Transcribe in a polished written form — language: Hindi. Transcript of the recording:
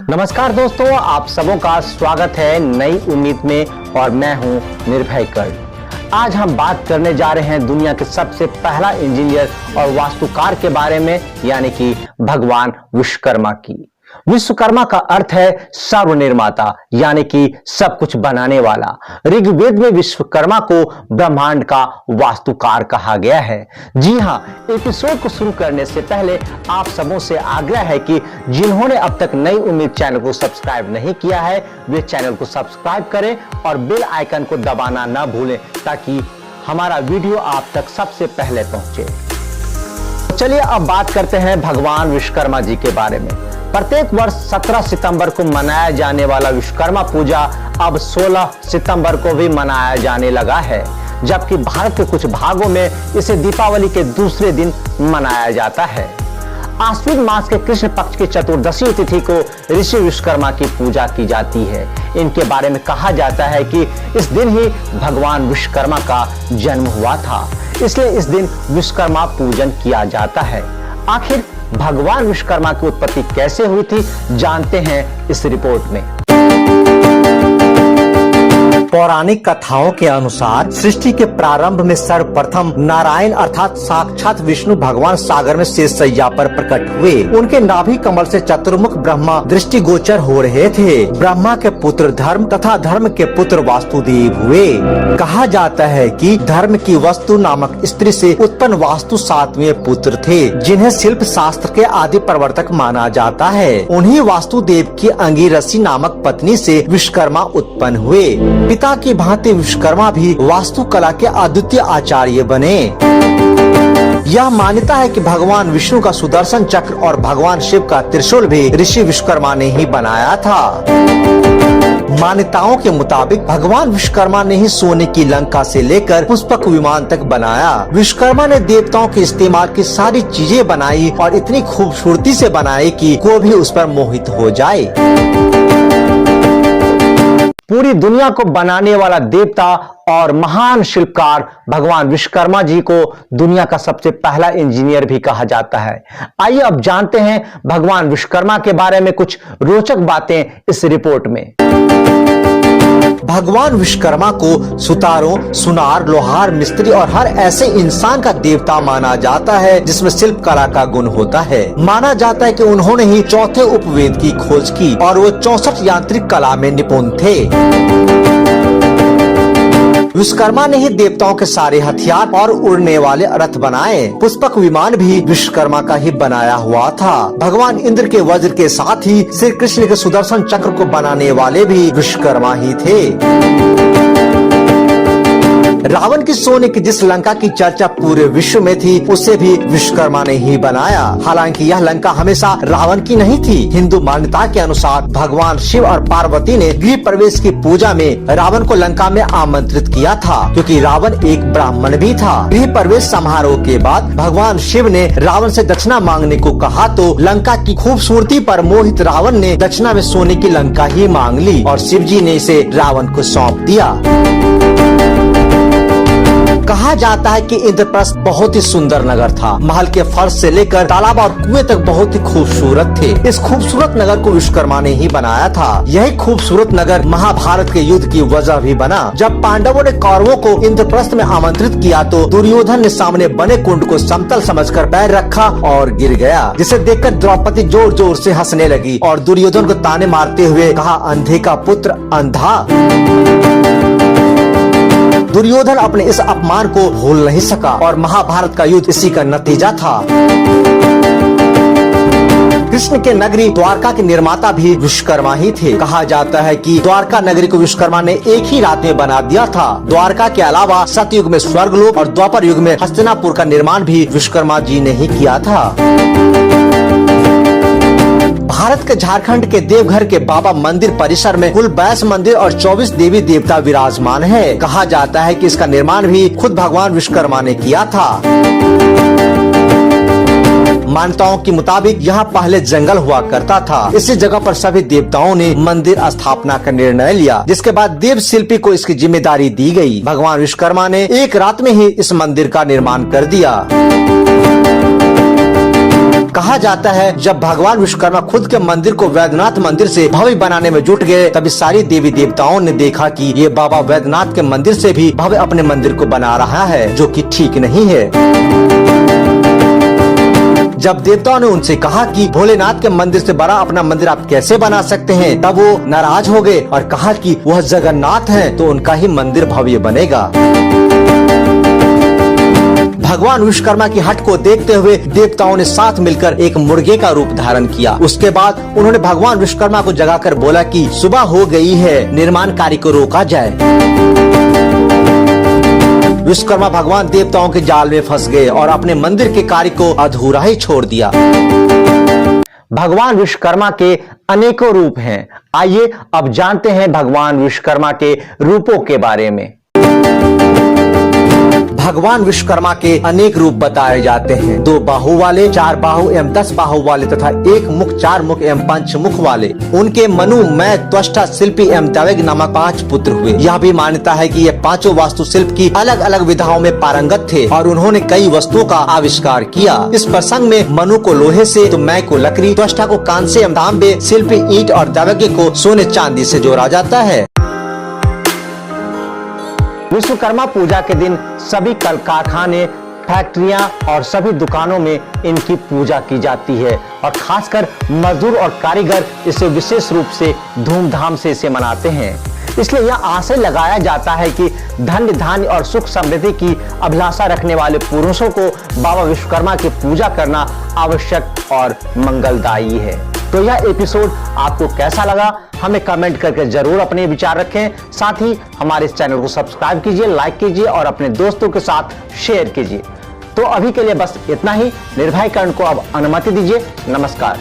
नमस्कार दोस्तों, आप सबों का स्वागत है नई उम्मीद में और मैं हूं निर्भय कर्ण। आज हम बात करने जा रहे हैं दुनिया के सबसे पहला इंजीनियर और वास्तुकार के बारे में, यानी कि भगवान विश्वकर्मा की। विश्वकर्मा का अर्थ है सर्वनिर्माता, यानी कि सब कुछ बनाने वाला। ऋग्वेद में विश्वकर्मा को ब्रह्मांड का वास्तुकार कहा गया है। जी हां, एपिसोड को शुरू करने से पहले आप सबों से आग्रह है कि जिन्होंने अब तक नई उम्मीद चैनल को सब्सक्राइब नहीं किया है, वे चैनल को सब्सक्राइब करें और बेल आइकन को दबाना ना भूलें, ताकि हमारा वीडियो आप तक सबसे पहले पहुंचे। चलिए अब बात करते हैं भगवान विश्वकर्मा जी के बारे में। प्रत्येक वर्ष 17 सितंबर को मनाया जाने वाला विश्वकर्मा पूजा अब 16 सितंबर को भी मनाया जाने लगा है, जबकि भारत के कुछ भागों में इसे दीपावली के दूसरे दिन मनाया जाता है। आश्विन मास के कृष्ण पक्ष की चतुर्दशी तिथि को ऋषि विश्वकर्मा की पूजा की जाती है। इनके बारे में कहा जाता है कि इस दिन ही भगवान विश्वकर्मा का जन्म हुआ था, इसलिए इस दिन विश्वकर्मा पूजन किया जाता है। आखिर भगवान विश्वकर्मा की उत्पत्ति कैसे हुई थी, जानते हैं इस रिपोर्ट में। पौराणिक कथाओं के अनुसार सृष्टि के प्रारंभ में सर्वप्रथम नारायण अर्थात साक्षात विष्णु भगवान सागर में शेषशय्या पर प्रकट हुए। उनके नाभि कमल से चतुर्मुख ब्रह्मा दृष्टिगोचर हो रहे थे। ब्रह्मा के पुत्र धर्म तथा धर्म के पुत्र वास्तुदेव हुए। कहा जाता है कि धर्म की वस्तु नामक स्त्री से उत्पन्न वास्तु 7वें पुत्र थे, जिन्हें शिल्प शास्त्र के आदि प्रवर्तक माना जाता है। उन्हीं वास्तुदेव की अंगिरसी नामक पत्नी से विश्वकर्मा उत्पन्न हुए। पिता की भांति विश्वकर्मा भी वास्तुकला के अद्वितीय आचार्य बने। यह मान्यता है कि भगवान विष्णु का सुदर्शन चक्र और भगवान शिव का त्रिशूल भी ऋषि विश्वकर्मा ने ही बनाया था। मान्यताओं के मुताबिक भगवान विश्वकर्मा ने ही सोने की लंका से लेकर पुष्पक विमान तक बनाया। विश्वकर्मा ने देवताओं के इस्तेमाल की सारी चीजें बनाई और इतनी खूबसूरती से बनाई कि कोई भी उस पर मोहित हो जाए। पूरी दुनिया को बनाने वाला देवता और महान शिल्पकार भगवान विश्वकर्मा जी को दुनिया का सबसे पहला इंजीनियर भी कहा जाता है। आइए अब जानते हैं भगवान विश्वकर्मा के बारे में कुछ रोचक बातें इस रिपोर्ट में। भगवान विश्वकर्मा को सुतारों, सुनार, लोहार, मिस्त्री और हर ऐसे इंसान का देवता माना जाता है जिसमें शिल्प कला का गुण होता है। माना जाता है कि उन्होंने ही चौथे उपवेद की खोज की और वो 64 यांत्रिक कला में निपुण थे। विश्वकर्मा ने ही देवताओं के सारे हथियार और उड़ने वाले रथ बनाए। पुष्पक विमान भी विश्वकर्मा का ही बनाया हुआ था। भगवान इंद्र के वज्र के साथ ही श्री कृष्ण के सुदर्शन चक्र को बनाने वाले भी विश्वकर्मा ही थे। रावण की सोने की जिस लंका की चर्चा पूरे विश्व में थी, उसे भी विश्वकर्मा ने ही बनाया। हालांकि यह लंका हमेशा रावण की नहीं थी। हिंदू मान्यता के अनुसार भगवान शिव और पार्वती ने गृह प्रवेश की पूजा में रावण को लंका में आमंत्रित किया था, क्योंकि रावण एक ब्राह्मण भी था। गृह प्रवेश समारोह के बाद भगवान शिव ने रावण से दक्षिणा मांगने को कहा, तो लंका की खूबसूरती पर मोहित रावण ने दक्षिणा में सोने की लंका ही मांग ली और शिव जी ने इसे रावण को सौंप दिया। कहा जाता है कि इंद्रप्रस्थ बहुत ही सुंदर नगर था। महल के फर्श से लेकर तालाब और कुएं तक बहुत ही खूबसूरत थे। इस खूबसूरत नगर को विश्वकर्मा ने ही बनाया था। यही खूबसूरत नगर महाभारत के युद्ध की वजह भी बना। जब पांडवों ने कौरवों को इंद्रप्रस्थ में आमंत्रित किया, तो दुर्योधन ने सामने बने कुंड को समतल समझकर पैर रखा और गिर गया, जिसे देखकर द्रौपदी जोर जोर से हंसने लगी और दुर्योधन को ताने मारते हुए कहा, अंधे का पुत्र अंधा। दुर्योधन अपने इस अपमान को भूल नहीं सका और महाभारत का युद्ध इसी का नतीजा था। कृष्ण के नगरी द्वारका के निर्माता भी विश्वकर्मा ही थे। कहा जाता है कि द्वारका नगरी को विश्वकर्मा ने एक ही रात में बना दिया था। द्वारका के अलावा सतयुग में स्वर्गलोक और द्वापर युग में हस्तिनापुर का निर्माण भी विश्वकर्मा जी ने ही किया था। भारत के झारखंड के देवघर के बाबा मंदिर परिसर में कुल 22 मंदिर और 24 देवी देवता विराजमान है। कहा जाता है कि इसका निर्माण भी खुद भगवान विश्वकर्मा ने किया था। मान्यताओं के मुताबिक यहाँ पहले जंगल हुआ करता था। इसी जगह पर सभी देवताओं ने मंदिर स्थापना का निर्णय लिया, जिसके बाद देव शिल्पी को इसकी जिम्मेदारी दी गई। भगवान विश्वकर्मा ने एक रात में ही इस मंदिर का निर्माण कर दिया। कहा जाता है जब भगवान विश्वकर्मा खुद के मंदिर को वैद्यनाथ मंदिर से भव्य बनाने में जुट गए, तभी सारी देवी देवताओं ने देखा कि ये बाबा वैद्यनाथ के मंदिर से भी भव्य अपने मंदिर को बना रहा है, जो कि ठीक नहीं है। जब देवताओं ने उनसे कहा कि भोलेनाथ के मंदिर से बड़ा अपना मंदिर आप कैसे बना सकते हैं, तब वो नाराज हो गए और कहा कि वह जगन्नाथ हैं, तो उनका ही मंदिर भव्य बनेगा। भगवान विश्वकर्मा की हट को देखते हुए देवताओं ने साथ मिलकर एक मुर्गे का रूप धारण किया। उसके बाद उन्होंने भगवान विश्वकर्मा को जगाकर बोला कि सुबह हो गई है, निर्माण कार्य को रोका जाए। विश्वकर्मा भगवान देवताओं के जाल में फंस गए और अपने मंदिर के कार्य को अधूरा ही छोड़ दिया। भगवान विश्वकर्मा के अनेकों रूप हैं। आइए अब जानते हैं भगवान विश्वकर्मा के रूपों के बारे में। भगवान विश्वकर्मा के अनेक रूप बताए जाते हैं। 2 बाहु वाले, 4 बाहु एवं 10 बाहु वाले तथा 1 मुख, 4 मुख एवं 5 मुख वाले। उनके मनु, मैं, त्वष्टा, शिल्पी एवं दैवज्ञ नामक 5 पुत्र हुए। यह भी मान्यता है कि ये पांचों वास्तुशिल्प की अलग अलग विधाओं में पारंगत थे और उन्होंने कई वस्तुओं का आविष्कार किया। इस प्रसंग में मनु को लोहे से, तो मैं को लकड़ी, त्वष्टा को कांसे एवं तांबे, शिल्पी ईंट और दैवज्ञ को सोने चांदी से जोड़ा जाता है। विश्वकर्मा पूजा के दिन सभी कल कारखाने, फैक्ट्रियां और सभी दुकानों में इनकी पूजा की जाती है और खासकर मजदूर और कारीगर इसे विशेष रूप से धूमधाम से इसे मनाते हैं। इसलिए यह आशय लगाया जाता है कि धन धान्य और सुख समृद्धि की अभिलाषा रखने वाले पुरुषों को बाबा विश्वकर्मा की पूजा करना आवश्यक और मंगलदायी है। तो यह एपिसोड आपको कैसा लगा, हमें कमेंट करके जरूर अपने विचार रखें। साथ ही हमारे इस चैनल को सब्सक्राइब कीजिए, लाइक कीजिए और अपने दोस्तों के साथ शेयर कीजिए। तो अभी के लिए बस इतना ही। निर्भय कर्ण को अब अनुमति दीजिए। नमस्कार।